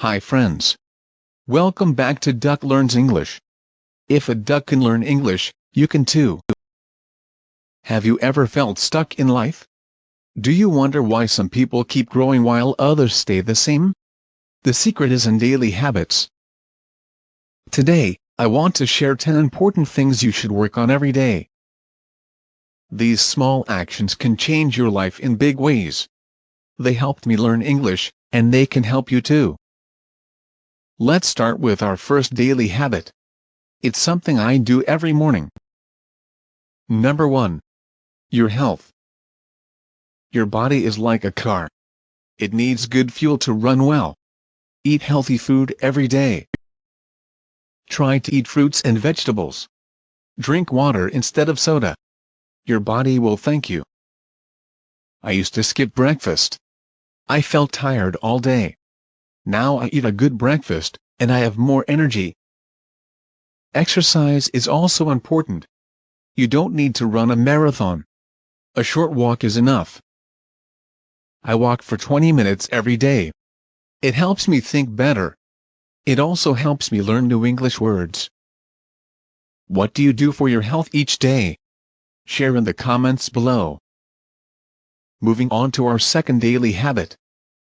Hi friends. Welcome back to Duck Learns English. If a duck can learn English, you can too. Have you ever felt stuck in life? Do you wonder why some people keep growing while others stay the same? The secret is in daily habits. Today, I want to share 10 important things you should work on every day. These small actions can change your life in big ways. They helped me learn English, and they can help you too. Let's start with our first daily habit. It's something I do every morning. Number 1. Your health. Your body is like a car. It needs good fuel to run well. Eat healthy food every day. Try to eat fruits and vegetables. Drink water instead of soda. Your body will thank you. I used to skip breakfast. I felt tired all day. Now I eat a good breakfast, and I have more energy. Exercise is also important. You don't need to run a marathon. A short walk is enough. I walk for 20 minutes every day. It helps me think better. It also helps me learn new English words. What do you do for your health each day? Share in the comments below. Moving on to our second daily habit.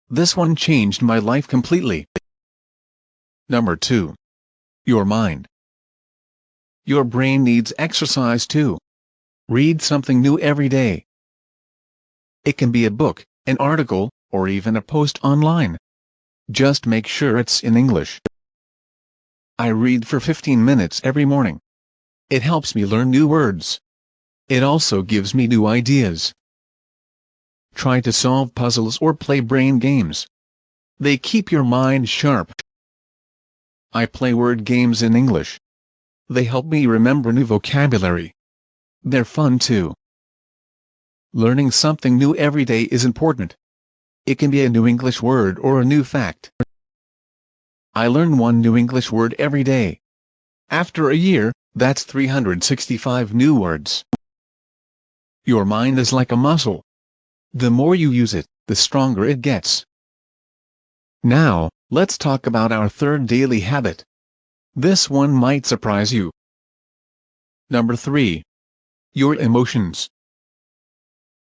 This one changed my life completely. Number 2. Your mind. Your brain needs exercise too. Read something new every day. It can be a book, an article, or even a post online. Just make sure it's in English. I read for 15 minutes every morning. It helps me learn new words. It also gives me new ideas. Try to solve puzzles or play brain games. They keep your mind sharp. I play word games in English. They help me remember new vocabulary. They're fun too. Learning something new every day is important. It can be a new English word or a new fact. I learn one new English word every day. After a year, that's 365 new words. Your mind is like a muscle. The more you use it, the stronger it gets. Now, let's talk about our third daily habit. This one might surprise you. Number 3. Your emotions.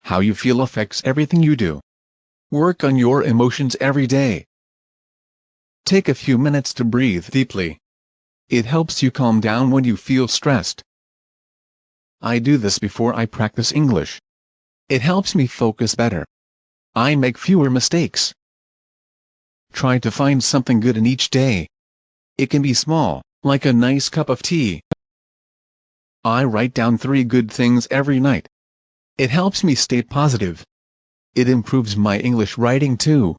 How you feel affects everything you do. Work on your emotions every day. Take a few minutes to breathe deeply. It helps you calm down when you feel stressed. I do this before I practice English. It helps me focus better. I make fewer mistakes. Try to find something good in each day. It can be small, like a nice cup of tea. I write down 3 good things every night. It helps me stay positive. It improves my English writing too.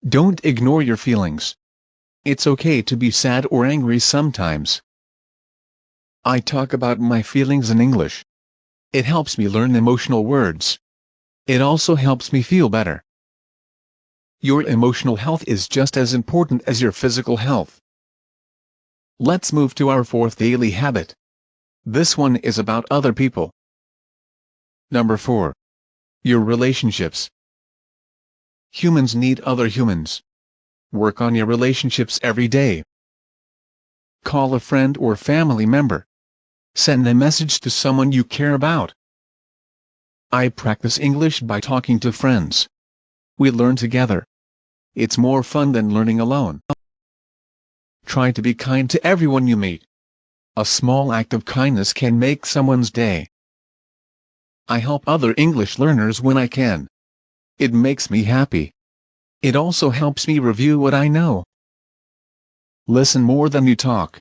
Don't ignore your feelings. It's okay to be sad or angry sometimes. I talk about my feelings in English. It helps me learn emotional words. It also helps me feel better. Your emotional health is just as important as your physical health. Let's move to our fourth daily habit. This one is about other people. Number 4. Your relationships. Humans need other humans. Work on your relationships every day. Call a friend or family member. Send a message to someone you care about. I practice English by talking to friends. We learn together. It's more fun than learning alone. Try to be kind to everyone you meet. A small act of kindness can make someone's day. I help other English learners when I can. It makes me happy. It also helps me review what I know. Listen more than you talk.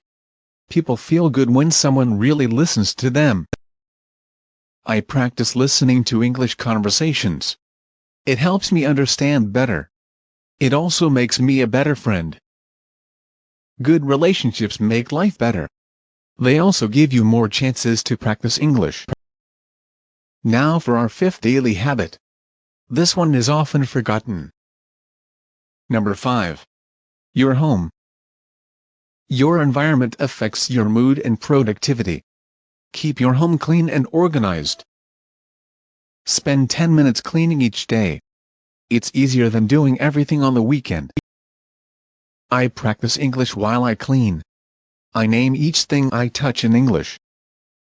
People feel good when someone really listens to them. I practice listening to English conversations. It helps me understand better. It also makes me a better friend. Good relationships make life better. They also give you more chances to practice English. Now for our fifth daily habit. This one is often forgotten. Number 5. Your home. Your environment affects your mood and productivity. Keep your home clean and organized. Spend 10 minutes cleaning each day. It's easier than doing everything on the weekend. I practice English while I clean. I name each thing I touch in English.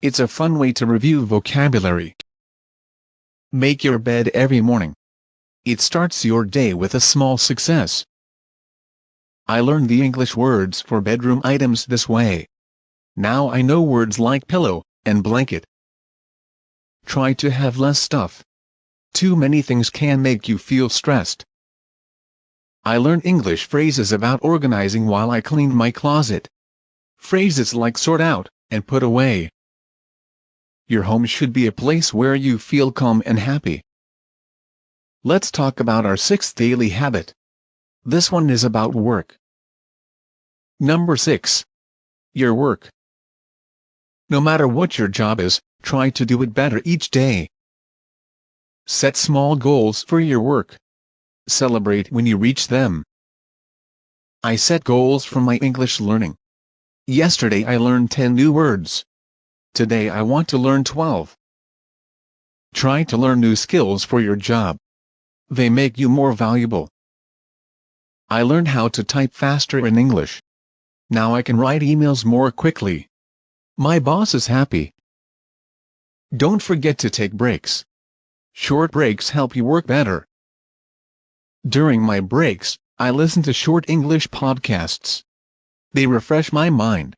It's a fun way to review vocabulary. Make your bed every morning. It starts your day with a small success. I learned the English words for bedroom items this way. Now I know words like pillow and blanket. Try to have less stuff. Too many things can make you feel stressed. I learned English phrases about organizing while I cleaned my closet. Phrases like sort out and put away. Your home should be a place where you feel calm and happy. Let's talk about our sixth daily habit. This one is about work. Number 6. Your work. No matter what your job is, try to do it better each day. Set small goals for your work. Celebrate when you reach them. I set goals for my English learning. Yesterday I learned 10 new words. Today I want to learn 12. Try to learn new skills for your job. They make you more valuable. I learned how to type faster in English. Now I can write emails more quickly. My boss is happy. Don't forget to take breaks. Short breaks help you work better. During my breaks, I listen to short English podcasts. They refresh my mind.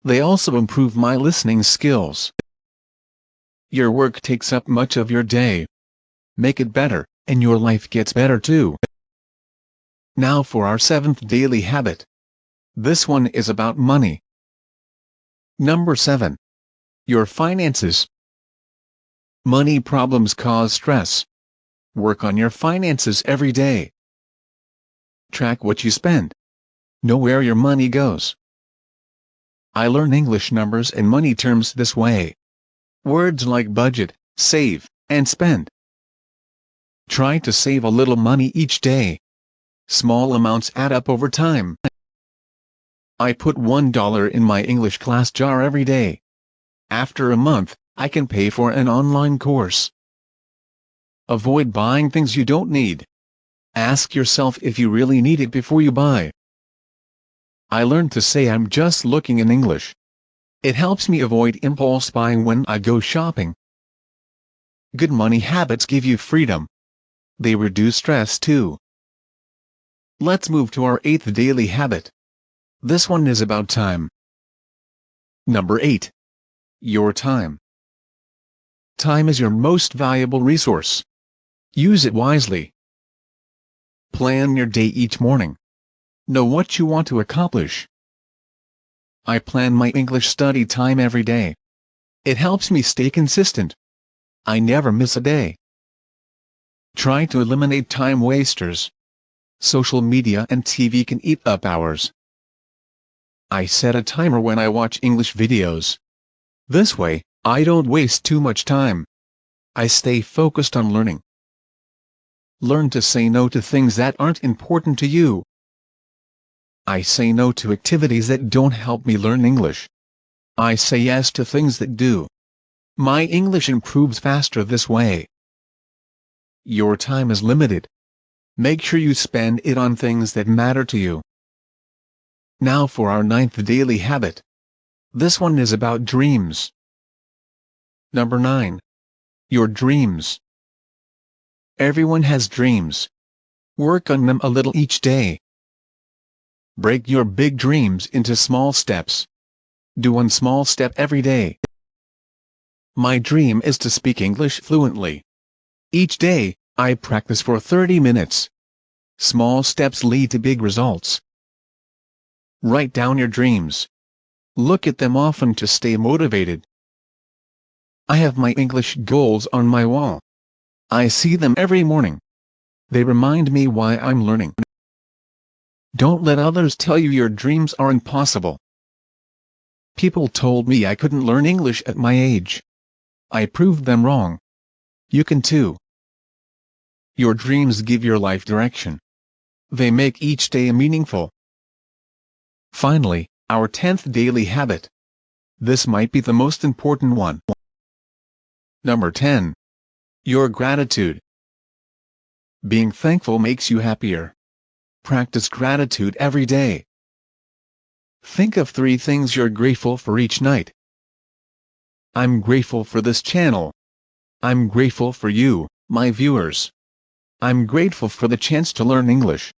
They also improve my listening skills. Your work takes up much of your day. Make it better, and your life gets better too. Now for our seventh daily habit. This one is about money. Number 7. Your finances. Money problems cause stress. Work on your finances every day. Track what you spend. Know where your money goes. I learn English numbers and money terms this way. Words like budget, save, and spend. Try to save a little money each day. Small amounts add up over time. I put $1 in my English class jar every day. After a month, I can pay for an online course. Avoid buying things you don't need. Ask yourself if you really need it before you buy. I learned to say I'm just looking in English. It helps me avoid impulse buying when I go shopping. Good money habits give you freedom. They reduce stress too. Let's move to our eighth daily habit. This one is about time. Number 8. Your time. Time is your most valuable resource. Use it wisely. Plan your day each morning. Know what you want to accomplish. I plan my English study time every day. It helps me stay consistent. I never miss a day. Try to eliminate time wasters. Social media and TV can eat up hours. I set a timer when I watch English videos. This way, I don't waste too much time. I stay focused on learning. Learn to say no to things that aren't important to you. I say no to activities that don't help me learn English. I say yes to things that do. My English improves faster this way. Your time is limited. Make sure you spend it on things that matter to you. Now for our ninth daily habit. This one is about dreams. Number 9. Your dreams. Everyone has dreams. Work on them a little each day. Break your big dreams into small steps. Do one small step every day. My dream is to speak English fluently. Each day, I practice for 30 minutes. Small steps lead to big results. Write down your dreams. Look at them often to stay motivated. I have my English goals on my wall. I see them every morning. They remind me why I'm learning. Don't let others tell you your dreams are impossible. People told me I couldn't learn English at my age. I proved them wrong. You can too. Your dreams give your life direction. They make each day meaningful. Finally, our 10th daily habit. This might be the most important one. Number 10. Your gratitude. Being thankful makes you happier. Practice gratitude every day. Think of 3 things you're grateful for each night. I'm grateful for this channel. I'm grateful for you, my viewers. I'm grateful for the chance to learn English.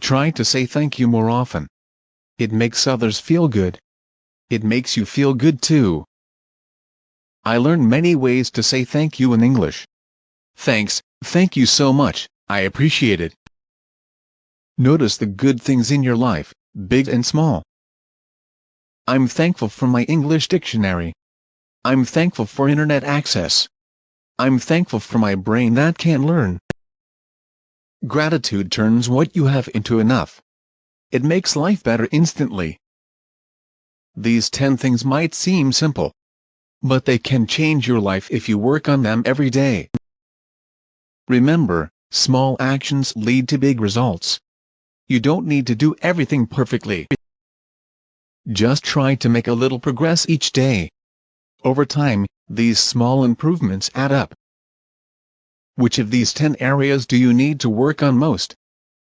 Try to say thank you more often. It makes others feel good. It makes you feel good too. I learned many ways to say thank you in English. Thanks, thank you so much, I appreciate it. Notice the good things in your life, big and small. I'm thankful for my English dictionary. I'm thankful for internet access. I'm thankful for my brain that can learn. Gratitude turns what you have into enough. It makes life better instantly. These 10 things might seem simple, but they can change your life if you work on them every day. Remember, small actions lead to big results. You don't need to do everything perfectly. Just try to make a little progress each day. Over time, these small improvements add up. Which of these 10 areas do you need to work on most?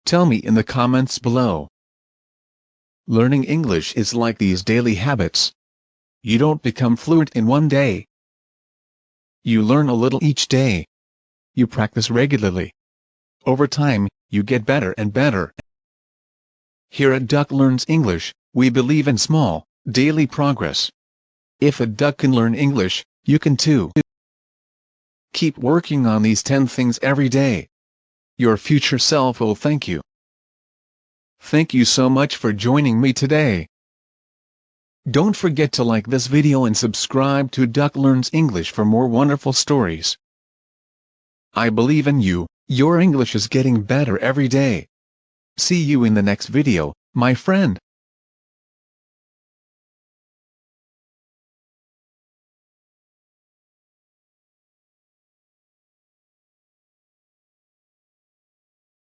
Tell me in the comments below. Learning English is like these daily habits. You don't become fluent in one day. You learn a little each day. You practice regularly. Over time, you get better and better. Here at Duck Learns English, we believe in small, daily progress. If a duck can learn English, you can too. Keep working on these 10 things every day. Your future self will thank you. Thank you so much for joining me today. Don't forget to like this video and subscribe to Duck Learns English for more wonderful stories. I believe in you, your English is getting better every day. See you in the next video, my friend.